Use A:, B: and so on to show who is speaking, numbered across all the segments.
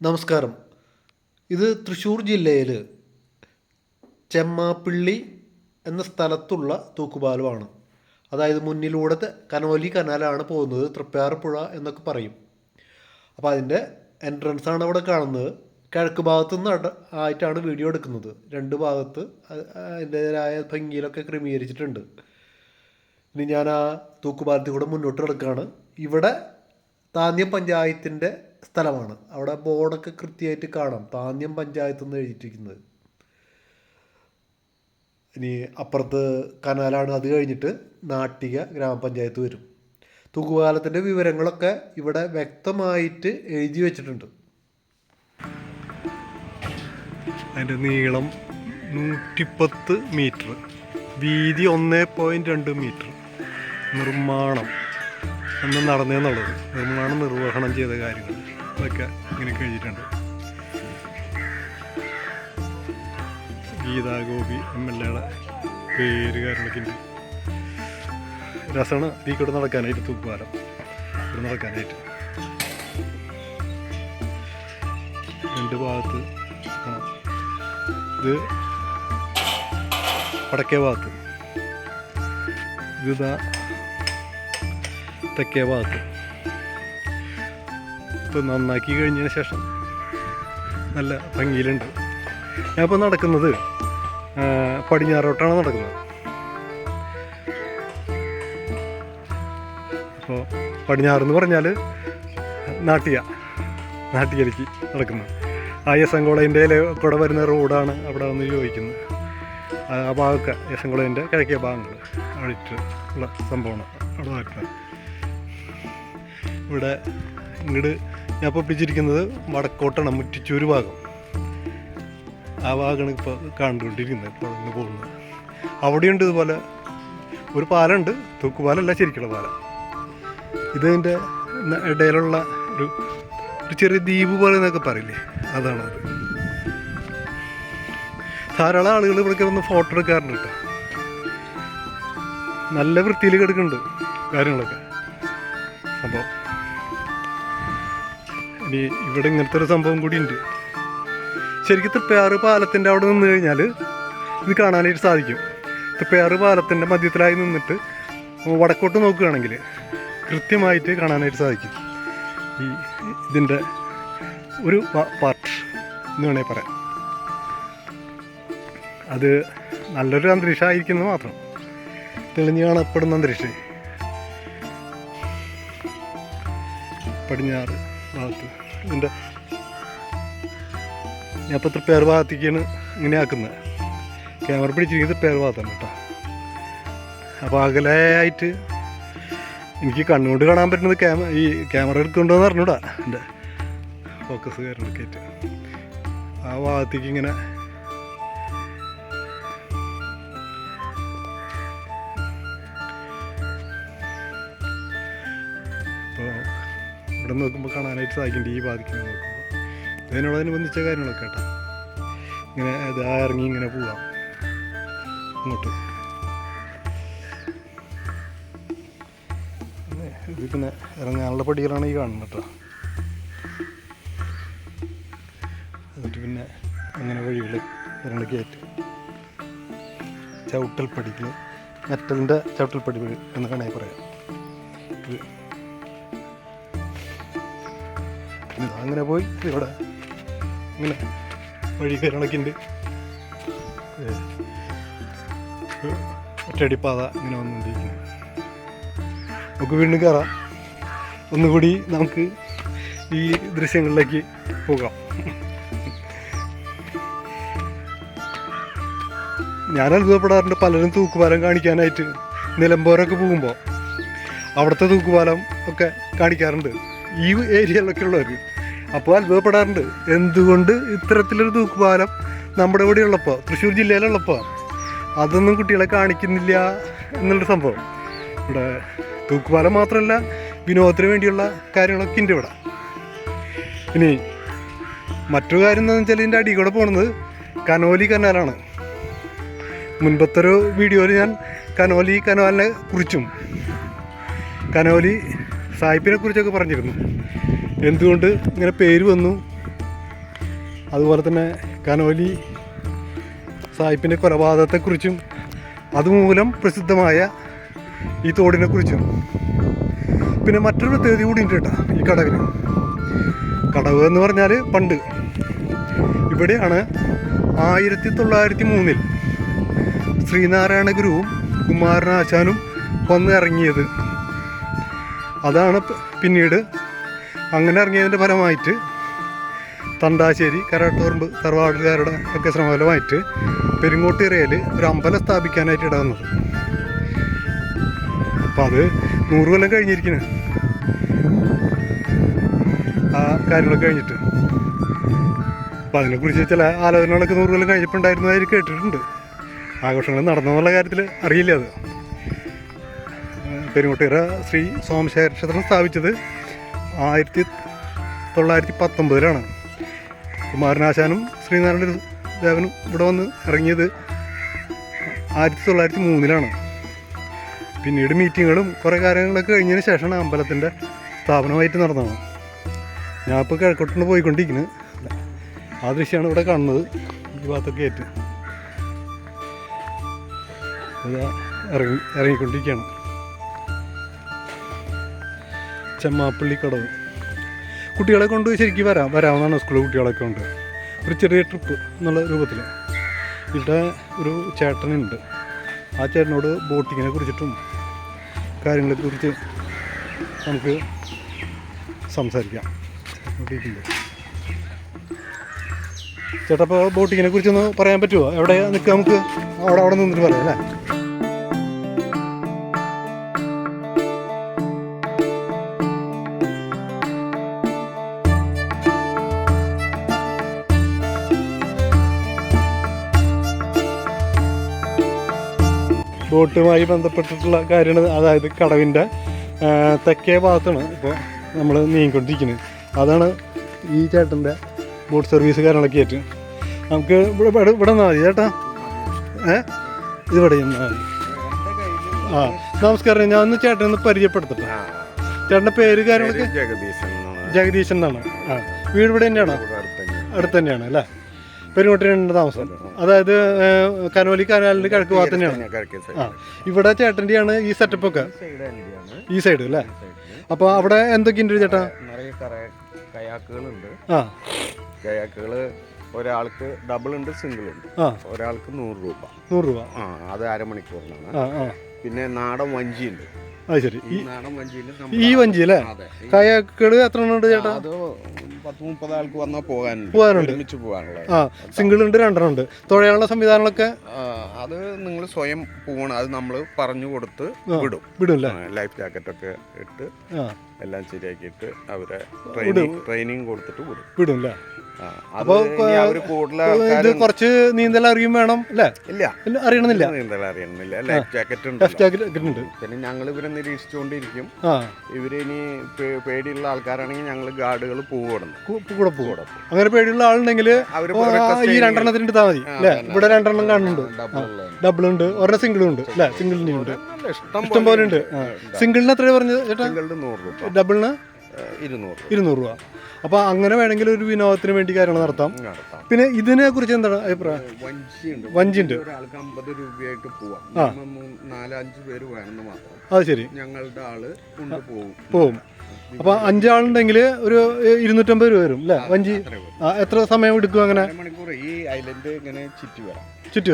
A: നമസ്കാരം. ഇത് തൃശ്ശൂർ ജില്ലയിൽ ചെമ്മാപ്പിള്ളി എന്ന സ്ഥലത്തുള്ള തൂക്കുപാലമാണ്. അതായത് മുന്നിലൂടെ കനോലി കനാലാണ് പോകുന്നത്, തൃപ്പയാർ പുഴ എന്നൊക്കെ പറയും. അപ്പോൾ അതിൻ്റെ എൻട്രൻസാണ് അവിടെ കാണുന്നത്. കിഴക്ക് ഭാഗത്തു നിന്ന് ആയിട്ടാണ് വീഡിയോ എടുക്കുന്നത്. രണ്ട് ഭാഗത്ത് അതിൻ്റേതായ ഭംഗിയിലൊക്കെ ക്രമീകരിച്ചിട്ടുണ്ട്. ഇനി ഞാൻ ആ തൂക്കുപാലത്തിൽ കൂടെ മുന്നോട്ട് കിടക്കുകയാണ്. ഇവിടെ താന്യം പഞ്ചായത്തിൻ്റെ സ്ഥലമാണ്. അവിടെ ബോർഡൊക്കെ കൃത്യമായിട്ട് കാണാം, താന്യം പഞ്ചായത്ത് എന്ന് എഴുതിയിരിക്കുന്നത്. ഇനി അപ്പുറത്ത് കനാലാണ്. അത് കഴിഞ്ഞിട്ട് നാട്ടിക ഗ്രാമപഞ്ചായത്ത് വരും. തൂക്കുപാലത്തിൻ്റെ വിവരങ്ങളൊക്കെ ഇവിടെ വ്യക്തമായിട്ട് എഴുതി വെച്ചിട്ടുണ്ട്. അതിൻ്റെ നീളം 110 മീറ്റർ, വീതി 1.2 മീറ്റർ. നിർമ്മാണം എന്ന് നടന്നതെന്നുള്ളത്, നിർമ്മാണം നിർവഹണം ചെയ്ത കാര്യങ്ങൾ അതൊക്കെ ഇങ്ങനെ കഴിഞ്ഞിട്ടുണ്ട്. ഗീതാഗോപി MLA പേര് കാര്യങ്ങളൊക്കെ ഉണ്ട്. രസമാണ് ഈ കൂടെ നടക്കാനായിട്ട്, തൂക്കുപാലം ഇവിടെ നടക്കാനായിട്ട്. രണ്ട് ഭാഗത്ത് ഇത് വടക്കേ ഭാഗത്ത്, ഇതാ തെക്കേ ഭാഗത്ത്. ഇപ്പോൾ നന്നാക്കി കഴിഞ്ഞതിന് ശേഷം നല്ല ഭംഗിയിലുണ്ട്. ഞാനിപ്പോൾ നടക്കുന്നത് പടിഞ്ഞാറോട്ടാണ് നടക്കുന്നത്. അപ്പോൾ പടിഞ്ഞാറെന്ന് പറഞ്ഞാൽ നാട്ടികലേക്ക് നടക്കുന്നത്. യസംകുളത്തിൻ്റെ കൂടെ വരുന്ന റോഡാണ് അവിടെ വന്ന് ചോദിക്കുന്നത്. ആ ഭാഗമൊക്കെ യസംകുളത്തിൻ്റെ കിഴക്കേ ഭാഗങ്ങൾ അവിടെ ഉള്ള സംഭവമാണ് അവിടെ നടക്കുന്നത്. ഇവിടെ ഇങ്ങോട്ട് ഞാൻ പൊപ്പിച്ചിരിക്കുന്നത് വടക്കോട്ടാണ്, മുറ്റിച്ചൂര് ഭാഗം. ആ ഭാഗമാണ് ഇപ്പോൾ കണ്ടുകൊണ്ടിരിക്കുന്നത്, ഇപ്പോൾ ഇന്ന് പോകുന്നത്. അവിടെയുണ്ട് ഇതുപോലെ ഒരു പാലമുണ്ട്, തൂക്കുപാലമല്ല ശരിക്കുള്ള പാലം. ഇതിൻ്റെ ഇടയിലുള്ള ഒരു ചെറിയ ദ്വീപ് പോലെ എന്നൊക്കെ പറയില്ലേ, അതാണത്. ധാരാളം ആളുകൾ ഇവിടേക്ക് വന്ന് ഫോട്ടോ എടുക്കാറുണ്ട് കേട്ടോ. നല്ല വൃത്തിയിൽ കിടക്കുന്നുണ്ട് കാര്യങ്ങളൊക്കെ സംഭവം. ഇനി ഇവിടെ ഇങ്ങനത്തെ ഒരു സംഭവം കൂടി ഉണ്ട്. ശരിക്കും തൃപ്പയാറ് പാലത്തിൻ്റെ അവിടെ നിന്ന് കഴിഞ്ഞാൽ ഇത് കാണാനായിട്ട് സാധിക്കും. തൃപ്പയാറ് പാലത്തിൻ്റെ മധ്യത്തിലായി നിന്നിട്ട് വടക്കോട്ട് നോക്കുകയാണെങ്കിൽ കൃത്യമായിട്ട് കാണാനായിട്ട് സാധിക്കും. ഇതിൻ്റെ ഒരു പാർട്ട് എന്ന് വേണമെങ്കിൽ പറയാം. അത് നല്ലൊരു അന്തരീക്ഷമായിരിക്കുന്നത് മാത്രം, തെളിഞ്ഞ് കാണപ്പെടുന്ന അന്തരീക്ഷം. പടിഞ്ഞാറ് ഭാഗത്ത് ഇതിൻ്റെ ഞാൻ ഇപ്പോൾ തൃപ്പയാർ ഭാഗത്തേക്കാണ് ഇങ്ങനെ ആക്കുന്നത്. ക്യാമറ പിടിച്ചിരിക്കുന്നത് തൃപ്പയാർ ഭാഗത്താണ് കേട്ടോ. അപ്പോൾ അകലെയായിട്ട് എനിക്ക് കണ്ണുകൊണ്ട് കാണാൻ പറ്റുന്നത് ഈ ക്യാമറ എടുക്കുന്നുണ്ടോയെന്ന് അറിഞ്ഞൂടാ. എൻ്റെ ഫോക്കസ് കാര്യങ്ങളൊക്കെ ആയിട്ട് ആ ഭാഗത്തേക്ക് ഇങ്ങനെ ഇപ്പോൾ ഇവിടെ നോക്കുമ്പോൾ കാണാനായിട്ട് സാധിക്കുന്നുണ്ട്. ഈ ഭാഗത്തേക്ക് നോക്കുമ്പോൾ ഇതിനോടനുബന്ധിച്ച കാര്യങ്ങളൊക്കെ കേട്ടോ. ഇങ്ങനെ ഇതാ ഇറങ്ങി ഇങ്ങനെ പോവാം ഇങ്ങോട്ട്. ഇത് പിന്നെ ഇറങ്ങാനുള്ള പടികളാണ് ഈ കാണുന്നത് കേട്ടോ. എന്നിട്ട് പിന്നെ അങ്ങനെ വഴികൾ ഇറങ്ങി കയറ്റും. ചവിട്ടൽപ്പടികൾ, മെറ്റലിൻ്റെ ചവിട്ടൽപ്പടികൾ എന്ന് വേണമെങ്കിൽ പറയാം. ഇത് അങ്ങനെ പോയി ഇവിടെ ഇങ്ങനെ വഴി കാര്യങ്ങളൊക്കെ ഉണ്ട്. ഒറ്റയടിപ്പാത ഇങ്ങനെ വന്നുകൊണ്ടിരിക്കുന്നു. നമുക്ക് വീണ്ടും കയറാം. ഒന്നുകൂടി നമുക്ക് ഈ ദൃശ്യങ്ങളിലേക്ക് പോകാം. ഞാൻ അത്ഭുതപ്പെടാറുണ്ട്. പലരും തൂക്കുപാലം കാണിക്കാനായിട്ട് നിലമ്പൂരൊക്കെ പോകുമ്പോൾ അവിടുത്തെ തൂക്കുപാലം ഒക്കെ കാണിക്കാറുണ്ട് ഈ ഏരിയയിലൊക്കെ ഉള്ളവർ. അപ്പോൾ അത്ഭുതപ്പെടാറുണ്ട്, എന്തുകൊണ്ട് ഇത്തരത്തിലൊരു തൂക്കുപാലം നമ്മുടെ ഇവിടെ ഉള്ളപ്പോൾ, തൃശ്ശൂർ ജില്ലയിലുള്ളപ്പോൾ അതൊന്നും കുട്ടികളെ കാണിക്കുന്നില്ല എന്നുള്ളൊരു സംഭവം. ഇവിടെ തൂക്കുപാലം മാത്രമല്ല, വിനോദത്തിന് വേണ്ടിയുള്ള കാര്യങ്ങളൊക്കെ ഉണ്ട് ഇവിടെ. ഇനി മറ്റൊരു കാര്യം എന്താണെന്ന് വെച്ചാൽ ഇതിൻ്റെ അടിയിൽ കൂടെ പോകുന്നത് കനോലി കനാലാണ്. മുൻപത്തൊരു വീഡിയോയിൽ ഞാൻ കനോലി കനാലിനെ കുറിച്ചും കനോലി സായിപ്പിനെ കുറിച്ചൊക്കെ പറഞ്ഞിരുന്നു. എന്തുകൊണ്ട് ഇങ്ങനെ പേര് വന്നു അതുപോലെ തന്നെ കനോലി സാഹിബിൻ്റെ കൊലപാതകത്തെക്കുറിച്ചും അതുമൂലം പ്രസിദ്ധമായ ഈ തോടിനെക്കുറിച്ചും പിന്നെ മറ്റൊരു പ്രത്യേകത കൂടി ഉണ്ട് കേട്ടോ ഈ കടവിന്. കടവ് എന്ന് പറഞ്ഞാൽ പണ്ട് ഇവിടെയാണ് 1903 ശ്രീനാരായണ ഗുരുവും കുമാരനാശാനും വന്ന് ഇറങ്ങിയത്. അതാണ് പിന്നീട് അങ്ങനെ ഇറങ്ങിയതിൻ്റെ ഫലമായിട്ട് തണ്ടാശ്ശേരി കരാട്ടുപറമ്പ് തറവാടുകാരുടെ ഒക്കെ ശ്രമഫലമായിട്ട് പെരിങ്ങോട്ടിറയിൽ ഒരു അമ്പലം സ്ഥാപിക്കാനായിട്ട് ഇടവന്നത്. അപ്പം അത് 100 കൊല്ലം കഴിഞ്ഞിരിക്കുന്നു ആ കാര്യങ്ങളൊക്കെ കഴിഞ്ഞിട്ട്. അപ്പം അതിനെക്കുറിച്ച് ചില ആലോചനകളൊക്കെ 100 കൊല്ലം കഴിഞ്ഞപ്പോൾ ഉണ്ടായിരുന്നതായി കേട്ടിട്ടുണ്ട്. ആഘോഷങ്ങൾ നടന്നെന്നുള്ള കാര്യത്തിൽ അറിയില്ല. അത് പെരുങ്ങോട്ടുകര ശ്രീ സോമശേഖര ക്ഷേത്രം സ്ഥാപിച്ചത് 1919 കുമാരനാശാനും ശ്രീനാരായണ ദേവനും ഇവിടെ വന്ന് ഇറങ്ങിയത് 1903 പിന്നീട് മീറ്റിങ്ങുകളും കുറേ കാര്യങ്ങളൊക്കെ കഴിഞ്ഞതിന് ശേഷമാണ് അമ്പലത്തിൻ്റെ സ്ഥാപനമായിട്ട് നടന്നത്. ഞാനിപ്പോൾ കിഴക്കോട്ടാണ് പോയിക്കൊണ്ടിരിക്കുന്നത്. ആ ദൃശ്യമാണ് ഇവിടെ കാണുന്നത്. ഈ ഭാഗത്തൊക്കെ ആയിട്ട് ഇറങ്ങിക്കൊണ്ടിരിക്കുകയാണ്. ചെമ്മാപ്പള്ളി കടവ്. കുട്ടികളെ കൊണ്ട് ശരിക്കും വരാവുന്നതാണ്. സ്കൂളിൽ കുട്ടികളൊക്കെ ഉണ്ട്. ഒരു ചെറിയ ട്രിപ്പ് എന്നുള്ള രൂപത്തിൽ. ഇവിടെ ഒരു ചേട്ടനുണ്ട്. ആ ചേട്ടനോട് ബോട്ടിങ്ങിനെ കുറിച്ചിട്ടും കാര്യങ്ങളെക്കുറിച്ച് നമുക്ക് സംസാരിക്കാം. ചേട്ടാ, അപ്പോൾ ബോട്ടിങ്ങിനെ കുറിച്ചൊന്ന് പറയാൻ പറ്റുമോ? എവിടെ നിൽക്കുക? നമുക്ക് അവിടെ നിന്നിട്ട് പറയാം അല്ലേ? ബോട്ടുമായി ബന്ധപ്പെട്ടിട്ടുള്ള കാര്യമാണ്. അതായത് കടവിൻ്റെ തെക്കേ ഭാഗത്താണ് ഇപ്പോൾ നമ്മൾ നീങ്ങിക്കൊണ്ടിരിക്കുന്നത്. അതാണ് ഈ ചേട്ടൻ്റെ ബോട്ട് സർവീസ് കാര്യങ്ങളൊക്കെ ആയിട്ട്. നമുക്ക് ഇവിടെ നിന്നാൽ മതി ചേട്ടാ. ഇതിവിടെ നിന്നാൽ മതി. ആ, നമസ്കാരം. ഞാൻ ഒന്ന് ചേട്ടനൊന്ന് പരിചയപ്പെടുത്തട്ടെ. ചേട്ടൻ്റെ പേര് കാര്യങ്ങളൊക്കെ? ജഗദീശൻ എന്നാണ്. ആ, വീട് ഇവിടെ തന്നെയാണോ? അടുത്ത് തന്നെയാണ് അല്ലേ? പെരുങ്ങോട്ടിനുണ്ട് താമസം. അതായത് കനോലി കനാലിൻ്റെ കിഴക്ക് ഭാഗത്ത് തന്നെയാണ്. ആ, ഇവിടെ ചേട്ടൻ്റെയാണ് ഈ സെറ്റപ്പൊക്കെ ഈ സൈഡ് അല്ലേ? അപ്പോൾ അവിടെ എന്തൊക്കെയുണ്ട് ചേട്ടാ?
B: കയാക്കുകളുണ്ട്. കയാക്കുകൾ ഒരാൾക്ക് ഡബിൾ ഉണ്ട്, സിംഗിൾ ഉണ്ട്. ഒരാൾക്ക് 100 രൂപ. ആ, അത് അരമണിക്കൂറിനാണ്. പിന്നെ നാടൻ വഞ്ചിയുണ്ട്.
A: അത് ശരി.
B: നാടൻ വഞ്ചിയിൽ
A: ഈ വഞ്ചി അല്ലേ? കയാക്കുകൾ എത്ര ഉണ്ട് ചേട്ടാ?
B: അത് 10-30 ആൾക്ക് വന്നാൽ പോകാനുണ്ട്. ഒരുമിച്ച് പോകാനുള്ള.
A: ആ, സിംഗിൾ ഉണ്ട്, 2 ഉണ്ട്. തുഴയാനുള്ള സംവിധാനങ്ങളൊക്കെ
B: അത് നിങ്ങൾ സ്വയം പോകണം. അത് നമ്മൾ പറഞ്ഞു കൊടുത്ത് വിടും. ലൈഫ് ജാക്കറ്റൊക്കെ ഇട്ട് എല്ലാം ശരിയാക്കിയിട്ട് അവരെ ട്രെയിനിങ് കൊടുത്തിട്ട് വിടും അല്ലേ?
A: ഇത് കുറച്ച് നീന്തൽ അറിയും വേണം അല്ലേ?
B: ഇല്ല,
A: അറിയണമെന്നില്ല.
B: നീന്തൽ അറിയണമെന്നില്ല. ലൈഫ് ജാക്കറ്റ് ഉണ്ട്. പിന്നെ ഞങ്ങൾ ഇവരെ നിരീക്ഷിച്ചുകൊണ്ടിരിക്കും. ഇവര് ഇനി പേടിയുള്ള ആൾക്കാരാണെങ്കിൽ ഞങ്ങൾ ഗാർഡുകൾ കൂടെ പോകും.
A: അങ്ങനെ പേടിയുള്ള ആളുണ്ടെങ്കിൽ ഈ 2 എണ്ണത്തിന് എടുത്താൽ മതി അല്ലേ? ഇവിടെ 2 എണ്ണം കാണുന്നുണ്ട്. ഡബിൾ ഉണ്ട്, ഒരെണ്ണം സിംഗിളും ഉണ്ട് അല്ലേ? സിംഗിളിന് ഉണ്ട്, ഇഷ്ടം പോലെ ഉണ്ട്. സിംഗിളിന് എത്രയാണ് പറഞ്ഞത് ചേട്ടാ?
B: 100 രൂപ.
A: ഡബിളിന് 200 രൂപ. അപ്പോൾ അങ്ങനെ വേണമെങ്കിൽ ഒരു വിനോദത്തിന് വേണ്ടി കാര്യങ്ങൾ നടത്താം. പിന്നെ ഇതിനെ കുറിച്ച് എന്താണ് അഭിപ്രായം? വഞ്ചിയുണ്ട്.
B: ഒരാൾക്ക് 50 രൂപയായിട്ട് പോവാം. 4-5 പേര് വേണമെന്ന് മാത്രം.
A: അത് ശരി.
B: ഞങ്ങളുടെ ആള്
A: പോവും. അപ്പോൾ 5 ആളുണ്ടെങ്കിൽ ഒരു 250 രൂപ വരും അല്ലേ വഞ്ചി? എത്ര സമയം എടുക്കും? അങ്ങനെ
B: അരമണിക്കൂർ ഈ ഐലൻഡ് ഇങ്ങനെ
A: ചുറ്റി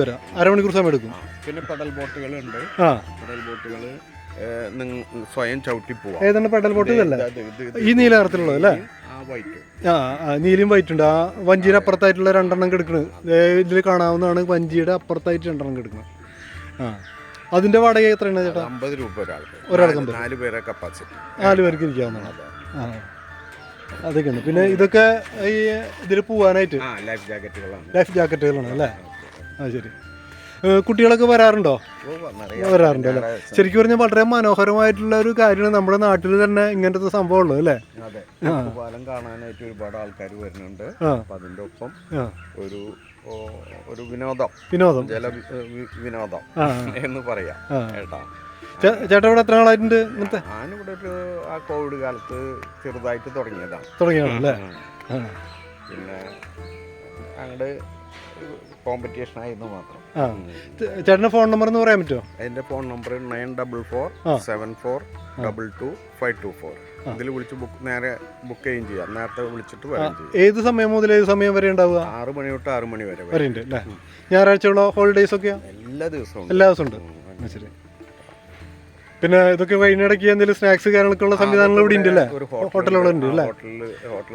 A: വരാം. അരമണിക്കൂർ സമയം എടുക്കും.
B: പിന്നെ പെഡൽ ബോട്ടുകളുണ്ട്. പെഡൽ ബോട്ടുകൾ സ്വയം ചവിട്ടി പോവാം.
A: ഏതാണ് പെഡൽ ബോട്ട്? ഇതല്ലേ ഈ നീല നിറത്തിലുള്ളത് അല്ലേ? നീലയും വൈറ്റ് ഉണ്ട്. ആ വഞ്ചിയുടെ അപ്പുറത്തായിട്ടുള്ള 2 എണ്ണം കിടക്കുന്നത് ഇതിൽ കാണാവുന്നതാണ്. വഞ്ചിയുടെ അപ്പുറത്തായിട്ട് 2 എണ്ണം കിടക്കുന്നത്. അതിന്റെ വാടക എത്രയാണ് ചേട്ടാ?
B: 50 രൂപ ഒരാൾക്ക്. 4 പേരെ കപ്പാസിറ്റി. 4
A: പേർക്ക് ഇരിക്കാവുന്നതാണ്. അതൊക്കെയാണ്. പിന്നെ ഇതൊക്കെ ഈ ഇതിൽ പോവാനായിട്ട്
B: ലൈഫ്
A: ജാക്കറ്റുകളാണ് അല്ലേ? ശരി. കുട്ടികളൊക്കെ വരാറുണ്ടോ? വരാറുണ്ട് അല്ലേ? ശരിക്കും പറഞ്ഞാൽ വളരെ മനോഹരമായിട്ടുള്ള ഒരു കാര്യമാണ്. നമ്മുടെ നാട്ടിൽ തന്നെ ഇങ്ങനത്തെ സംഭവം ഉള്ളത് അല്ലേ?
B: പാലം കാണാനായിട്ട് ഒരുപാട് ആൾക്കാർ വരുന്നുണ്ട്. അതിന്റെ ഒപ്പം ഒരു വിനോദം ജല വിനോദം എന്ന് പറയാം.
A: ചേട്ടാ ഇവിടെ എത്ര നാളായിട്ടുണ്ട്?
B: ഞാനിവിടെ ആ കോവിഡ് കാലത്ത് ചെറുതായിട്ട് തുടങ്ങിയതാണ്.
A: അല്ലേ?
B: പിന്നെ അങ്ങോട്ട് കോമ്പറ്റീഷൻ ആയിരുന്നു മാത്രം.
A: ചേട്ടൻ്റെ ഫോൺ നമ്പർ എന്ന് പറയാൻ പറ്റുമോ?
B: എൻ്റെ ഫോൺ നമ്പർ 9447422524. ഇതിൽ വിളിച്ച് നേരെ ബുക്ക് ചെയ്യുകയും ചെയ്യാം. നേരത്തെ വിളിച്ചിട്ട് വരാൻ ചെയ്യാം.
A: ഏത് സമയം മുതൽ ഏത് സമയം വരെ ഉണ്ടാവുക?
B: 6 മണി തൊട്ട് 6 മണി വരെ
A: ഉണ്ട് അല്ലേ? ഞായറാഴ്ചയുള്ള ഹോളിഡേയ്സ് ഒക്കെയാ?
B: എല്ലാ ദിവസവും
A: ഉണ്ട്. ശരി. പിന്നെ ഇതൊക്കെ വൈകുന്നേരക്ക് എന്തെങ്കിലും സ്നാക്സ് കാര്യങ്ങളൊക്കെ ഉള്ള സംവിധാനങ്ങൾ ഇവിടെ ഉണ്ട് അല്ലേ? ഹോട്ടലുകളുണ്ട് അല്ലേ?
B: ഹോട്ടൽ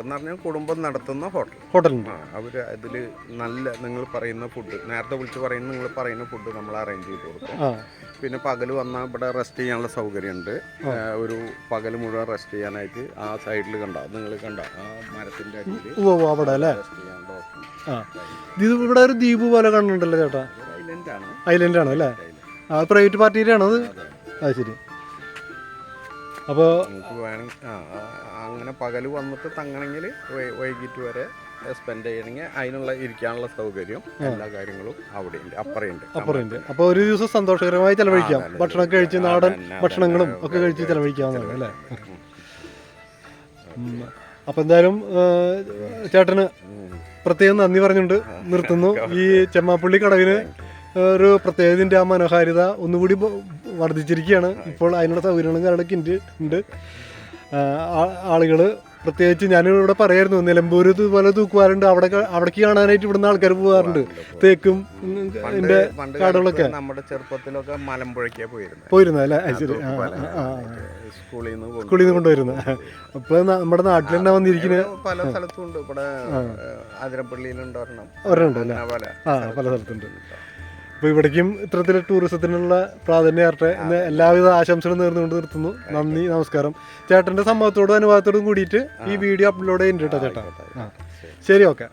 B: എന്ന് പറഞ്ഞാൽ കുടുംബം നടത്തുന്ന ഹോട്ടലുണ്ട്. അവർ അതിൽ നല്ല നിങ്ങൾ പറയുന്ന ഫുഡ് നേരത്തെ വിളിച്ച് നിങ്ങൾ പറയുന്ന ഫുഡ് നമ്മൾ അറേഞ്ച് ചെയ്ത് കൊടുക്കും. പിന്നെ പകൽ വന്നാൽ ഇവിടെ റെസ്റ്റ് ചെയ്യാനുള്ള സൗകര്യമുണ്ട്. ഒരു പകൽ മുഴുവൻ റെസ്റ്റ് ചെയ്യാനായിട്ട് ആ സൈഡിൽ നിങ്ങൾ കണ്ട ആ മരത്തിൻ്റെ അടിയിൽ
A: അവിടെ അല്ലേ? ഇത് ഇവിടെ ഒരു ദ്വീപ് പോലെ കാണുന്നുണ്ടല്ലോ ചേട്ടാ? ഐലൻഡാണ് അല്ലേ? പ്രൈവറ്റ് പാർട്ടിയുടെ ആണോ അത്? ശരി. അപ്പോൾ
B: അങ്ങനെ പകൽ വന്നിട്ട് തങ്ങണമെങ്കിൽ വൈകിട്ട് വരെ സ്പെൻഡ് ചെയ്യണമെങ്കിൽ അതിനുള്ള ഇരിക്കാനുള്ള സൗകര്യം എല്ലാ കാര്യങ്ങളും അവിടെയുണ്ട്, അപ്പുറയുണ്ട്.
A: അപ്പോൾ ഒരു ദിവസം സന്തോഷകരമായി ചെലവഴിക്കാം. ഭക്ഷണമൊക്കെ കഴിച്ച് നാടൻ ഭക്ഷണങ്ങളും ഒക്കെ കഴിച്ച് ചെലവഴിക്കാവുന്നതാണ് അല്ലേ? അപ്പോൾ എന്തായാലും ചേട്ടന് പ്രത്യേകം നന്ദി പറഞ്ഞുകൊണ്ട് നിർത്തുന്നു. ഈ ചെമ്മാപ്പള്ളി കടവിന് ഒരു പ്രത്യേകതിൻ്റെ ആ മനോഹാരിത ഒന്നുകൂടി വർദ്ധിച്ചിരിക്കുകയാണ്. ഇപ്പോൾ അതിനുള്ള സൗകര്യങ്ങളും കാര്യങ്ങളൊക്കെ ഉണ്ട്. ആളുകൾ പ്രത്യേകിച്ച് ഞാനിവിടെ പറയായിരുന്നു, നിലമ്പൂർ ഇതുപോലെ തൂക്കുവാറുണ്ട്. അവിടേക്ക് കാണാനായിട്ട് ഇവിടുന്ന് ആൾക്കാർ പോകാറുണ്ട്. തേക്കും അതിൻ്റെ കാടുകളൊക്കെ.
B: നമ്മുടെ ചെറുപ്പത്തിലൊക്കെ മലമ്പുഴയ്ക്ക്
A: പോയിരുന്നത് അല്ലേ? ശരി. സ്കൂളിൽ നിന്ന് കൊണ്ടുവരുന്നത്. അപ്പോൾ നമ്മുടെ നാട്ടിൽ തന്നെ വന്നിരിക്കുന്നത്
B: പല സ്ഥലത്തും ഉണ്ട്. ഇവിടെ അതിരപ്പള്ളിയിലുണ്ട്
A: ഒരെണ്ണം അല്ലേ? പല സ്ഥലത്തുണ്ട്. അപ്പോൾ ഇവിടേക്കും ഇത്തരത്തിൽ ടൂറിസത്തിനുള്ള പ്രാധാന്യം ആർട്ടെ എന്ന് എല്ലാവിധ ആശംസകളും നേർന്നുകൊണ്ട് നിർത്തുന്നു. നന്ദി, നമസ്കാരം. ചേട്ടൻ്റെ സമ്മതത്തോടും അനുവാദത്തോടും കൂടിയിട്ട് ഈ വീഡിയോ അപ്ലോഡ് ചെയ്യുന്നുണ്ട് കേട്ടോ ചേട്ടാ. ശരി, ഓക്കെ.